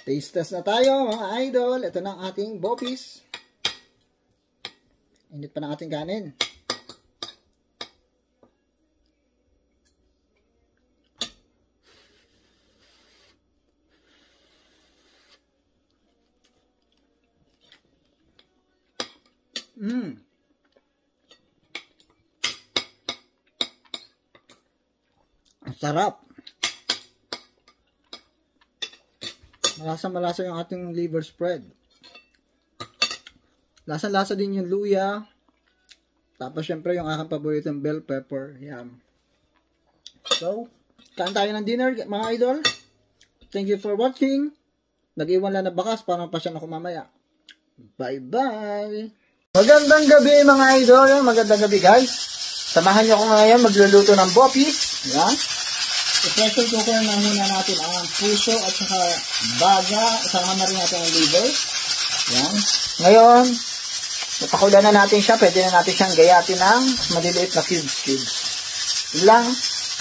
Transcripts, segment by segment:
Taste test na tayo mga idol. Ito na ang ating bopis. Init pa ng ating kanin. Ang sarap. Malasa-malasa yung ating liver spread. Lasa-lasa din yung luya. Tapos syempre yung aking paboritong bell pepper. Yan. So, kain tayo ng dinner mga idol. Thank you for watching. Nag-iwan lang na bakas para pasyan ako mamaya. Bye-bye! Magandang gabi mga idol. Magandang gabi guys. Samahan niyo ako ngayon magluluto ng bopis. Yan. I-pressure cooker na muna natin ang puso at saka baga. Isama na rin natin ang liver. Yan. Ngayon, napakulan na natin siya. Pwede na natin siyang gayatin ng maliliit na cubes. Yun lang.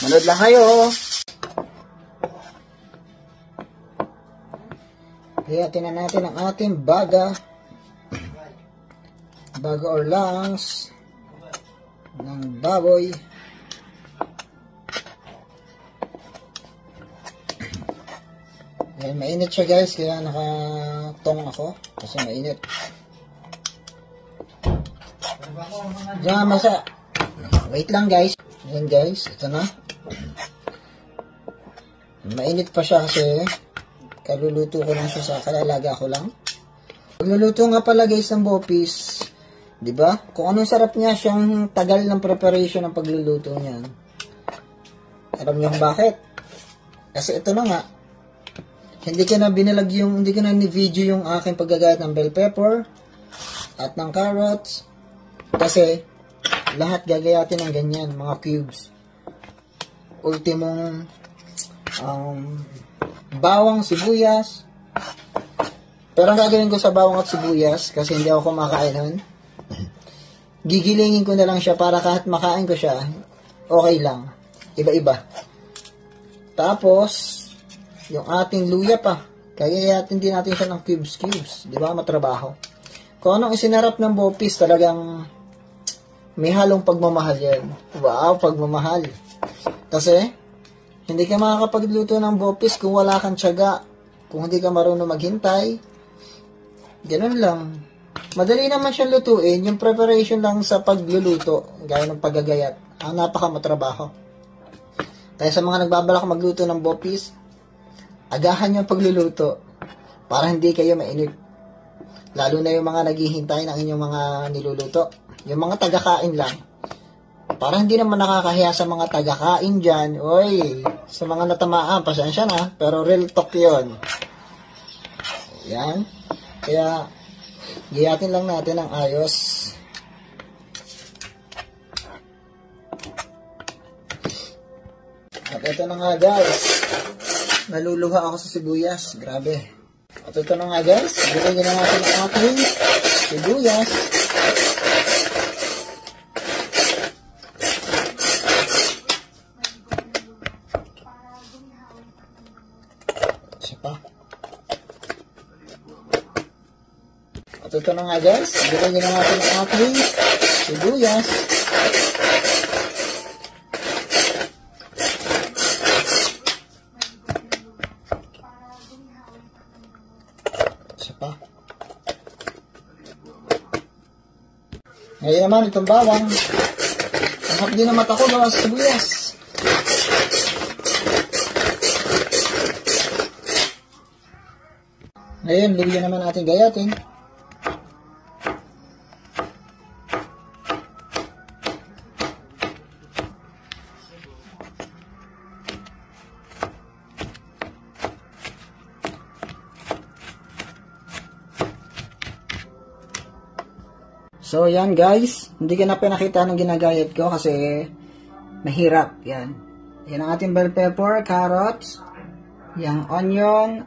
Manood lang kayo. Gayatin na natin ang ating baga. Baga or lungs ng baboy. Ayan, mainit siya guys, kaya nakatong ako kasi mainit. Diyan masa. Wait lang guys. Ayan guys, ito na. Mainit pa siya kasi kaluluto ko lang siya sa kalalaga ko lang. Pagluluto nga pala guys ng bopis, di ba? Kung anong sarap niya, siyang tagal ng preparation ng pagluluto niyan. Alam niyo kung bakit? Kasi ito na nga. Hindi ko na ni-video yung aking paggagayat ng bell pepper at ng carrots. Kasi lahat gagayatin ng ganyan, mga cubes. Ultimong bawang, sibuyas. Pero ang gagawin ko sa bawang at sibuyas, kasi hindi ako kumakain nun, gigilingin ko na lang siya para kahit makain ko siya, okay lang. Iba-iba. Tapos, yung ating luya pa. Kaya din natin siya ng cubes. Di ba? Matrabaho. Kung anong isinarap ng bopis, talagang may halong pagmamahal yan. Wow, pagmamahal. Kasi, hindi ka makakapagluto ng bopis kung wala kang tiyaga. Kung hindi ka marunong maghintay. Ganun lang. Madali naman siyang lutuin. Yung preparation lang sa pagluluto, gaya ng paggagayat, ang napakamatrabaho. Kaya sa mga nagbabalak magluto ng bopis, agahan yung pagluluto para hindi kayo mainip. Lalo na yung mga naghihintay ng inyong mga niluluto. Yung mga tagakain lang. Para hindi naman nakakahiya sa mga tagakain dyan. Oy, sa mga natamaan, pasensya na. Pero real talk yun. Yan. Kaya, giyatin lang natin ang ayos. At ito na nga guys. Naluluha ako sa sibuyas. Grabe. At ito na nga guys. Bilagyan na natin ang ating sibuyas. Isa pa. At ito na nga guys. Bilagyan na natin ang ating sibuyas. Ngayon naman itong bawang. Ang hapdi na mata ko gawa sa sibuyas. Ngayon, luya naman natin gayatin. So, yan guys. Hindi ko na pinakita ng ginagayat ko kasi mahirap. Yan. Yan ang ating bell pepper, carrots, yung onion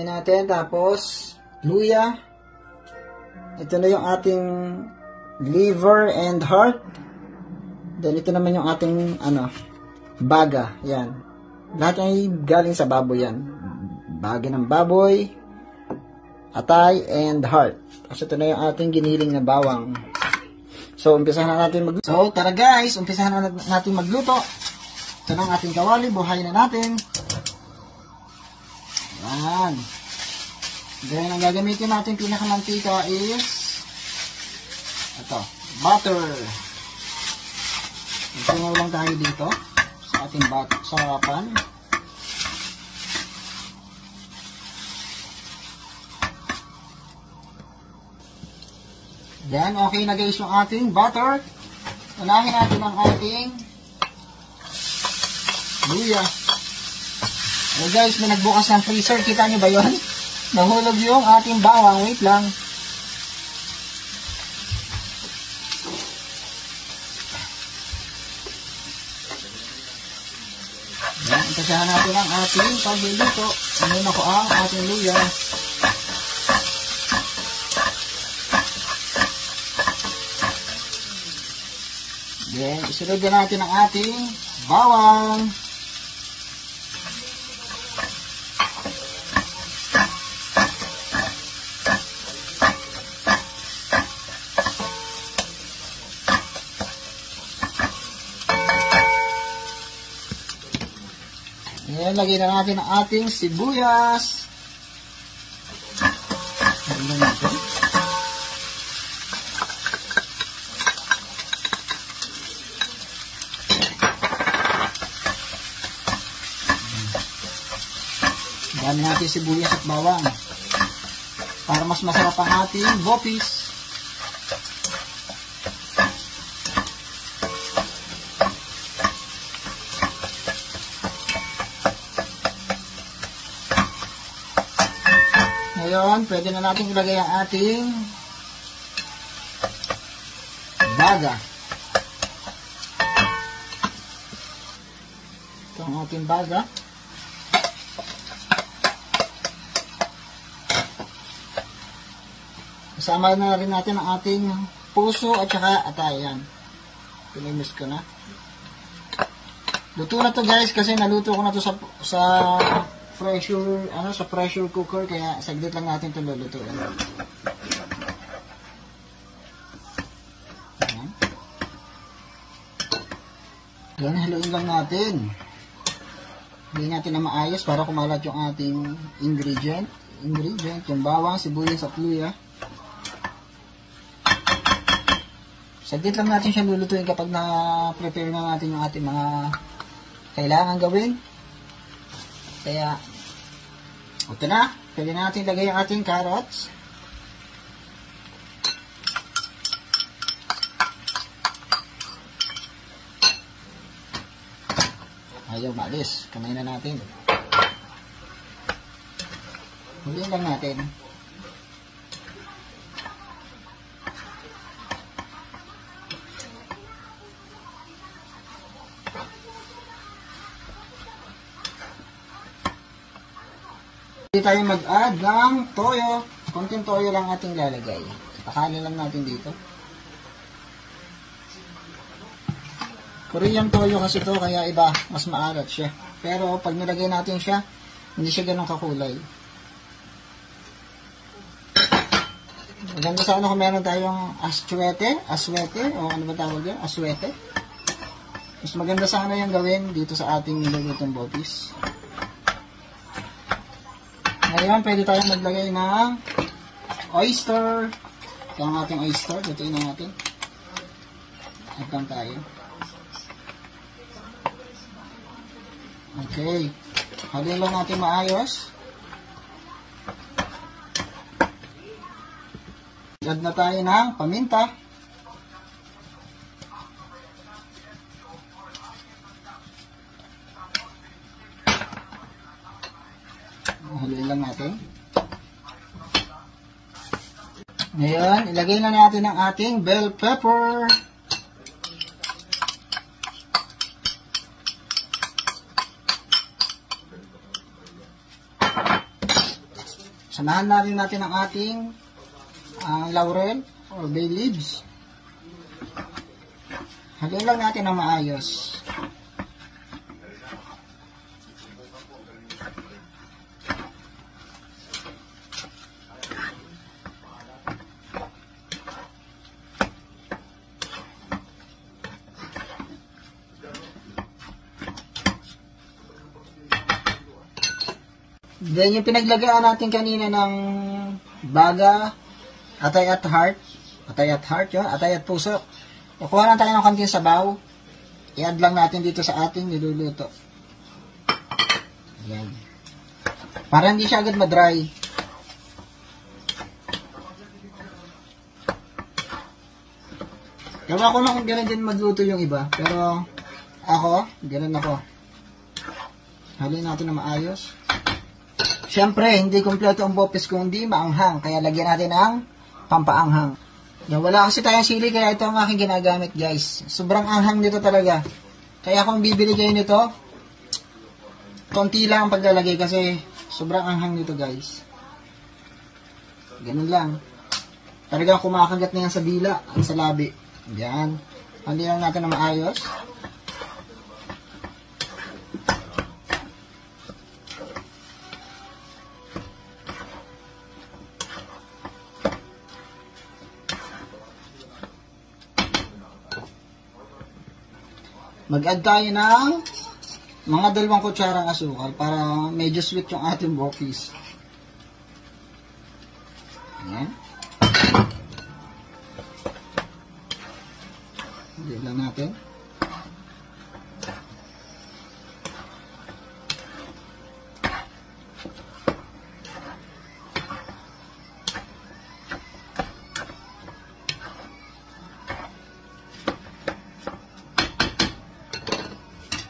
natin, tapos luya. Ito na yung ating liver and heart. Then, ito naman yung ating, baga. Yan. Lahat ay galing sa baboy yan. Bahagi ng baboy, atay, and heart. Kasi ito na yung ating giniling na bawang. So, umpisahan na natin magluto. So, tara guys, umpisahan na natin magluto. Ito na ang ating kawali, buhayin na natin. Ayan. Then, ang gagamitin natin pinakamantika is ito, butter. Ito lang tayo dito sa ating pan. Then, okay na guys yung ating butter. Unahin natin ang ating luya. Oh guys, may nagbukas ng freezer. Kita nyo ba yun? Nahulog yung ating bawang. Wait lang. Yan, umpisahan natin ang ating pagluluto. Ngayon ako ang ating luya. Then, isunod na natin ang ating bawang. Ayan, lagyan na natin ang ating sibuyas. Lagyan natin. Dami natin sibuyas at bawang para mas masarap ang ating bopis. Ngayon, pwede na natin ilagay ang ating baga. Ito ang ating baga. Kasama na rin natin ang ating puso at saka atayan. Pinimiss ko na. Luto na to guys kasi naluto ko na to sa pressure cooker, kaya saglit lang natin ito lulutuin. Ayan. Ayan, haluin lang natin. Hindi natin na maayos para kumalat yung ating ingredient, yung bawang, sibuyas at luya. Saglit lang natin siya lulutuin kapag na-prepare na natin yung ating mga kailangan gawin. Kaya, ito na. Pwede na natin lagay ang ating carrots. Ayaw, maalis. Kamay na natin. Huliin lang natin. Hindi tayo mag-add ng toyo. Konting toyo lang ating lalagay. Takalan lang natin dito. Korean toyo kasi to, kaya iba, mas maalat siya. Pero pag nilagay natin siya, hindi siya ganun kakulay. Maganda sana kung meron tayong aswete, o ano ba tawag yan? Aswete. Mas maganda sana yung gawin dito sa ating nilulutong bopis. Ngayon, pwede tayong maglagay ng oyster. Ito ang ating oyster. Lutuin na natin. Agpang tayo. Okay. Haluin lang natin maayos. Add na tayo ng paminta. Haluin lang natin. Ngayon, ilagay na natin ang ating bell pepper. Samahan natin ang ating laurel or bay leaves. Haluin lang natin ng maayos. Then, yung pinaglagyan natin kanina ng baga, atay at heart. Atay at heart yun. Atay at puso. Kukuha lang tayo ng konting sabaw. I-add lang natin dito sa ating niluluto. Ayan. Para hindi siya agad madry. Ewan ko lang kung gano'n din magluto yung iba. Pero, ako, gano'n ako. Halin natin na maayos. Siyempre, hindi kompleto ang bopis kung hindi maanghang. Kaya lagyan natin ang pampaanghang. Wala kasi tayong sili, kaya ito ang aking ginagamit, guys. Sobrang anghang nito talaga. Kaya kung bibili kayo nito, konti lang ang paglalagay kasi sobrang anghang nito, guys. Ganun lang. Talagang kumakagat na yan sa dila at sa labi. Yan. Hindi lang natin na maayos. Mag-add tayo ng mga 2 kutsarang asukal para medyo sweet yung ating bopis. Ayan. Hindi lang natin.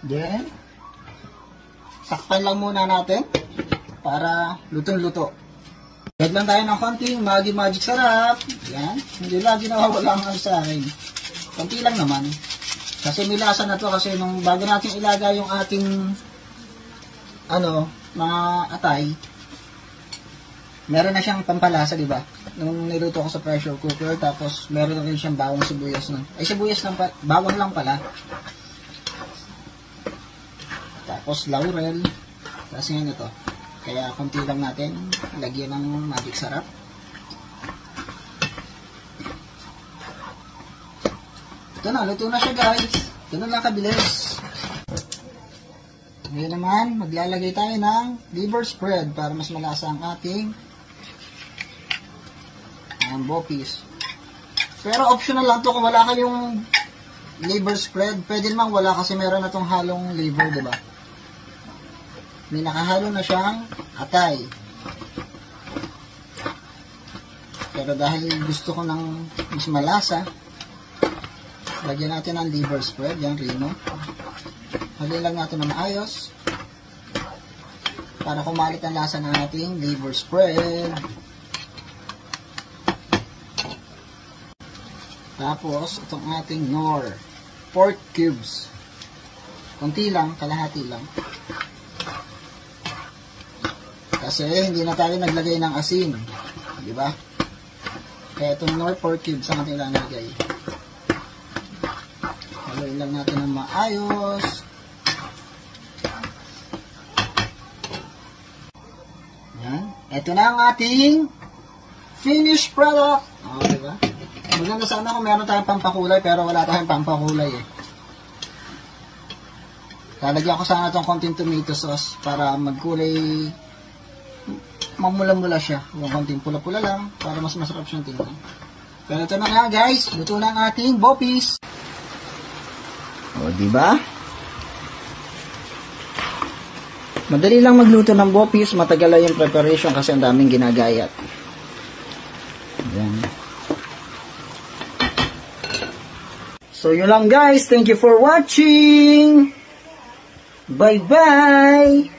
Then, takpan lang muna natin para lutong-luto. Add lang tayo ng konting Maggi Magic Sarap. Yan. Hindi lagi nawawala ang sa akin. Konti lang naman. Kasi may lasa na to kasi nung bago natin ilagay yung ating mga atay, meron na siyang pampalasa, di ba? Nung niluto ko sa pressure cooker, tapos meron na rin siyang bawang sibuyas na. Ay, sibuyas lang pa, bawang lang pala. Tapos laurel. Kasi nga ito. Kaya konti lang natin lagyan ng Magic Sarap. Ito na, luto na siya, guys. Ganun lang kabilis. Ngayon naman, maglalagay tayo ng liver spread para mas malasa ang ating bopis. Pero optional lang to kung wala kayong liver spread. Pwede naman wala kasi meron na tong halong liver, diba? May nakahalo na siyang atay. Pero dahil gusto ko ng mas malasa, lagyan natin ng liver spread, yung Reno. Halin lang natin ng maayos para kumalit ang lasa ng ating liver spread. Tapos, itong ating Knorr pork cubes. Kunti lang, kalahati lang. Kasi hindi na tayo naglagay ng asin. Di ba? Kaya itong Knorr pork cubes ang ating lalagay. Haluin lang natin ng maayos. Yan. Ito na ang ating finished product. Diba? Maganda sana kung meron tayong pampakulay pero wala tayong pampakulay eh. Lalagyan ko sana itong konting tomato sauce para magkulay, mamula-mula siya. Huwag konting pula-pula lang para mas masarap siyang tingnan. Pero ito na nga, guys, luto na ang ating bopis. O, diba? Madali lang magluto ng bopis, matagal lang yung preparation kasi ang daming ginagayat. Ayan. So, yun lang, guys. Thank you for watching. Bye-bye!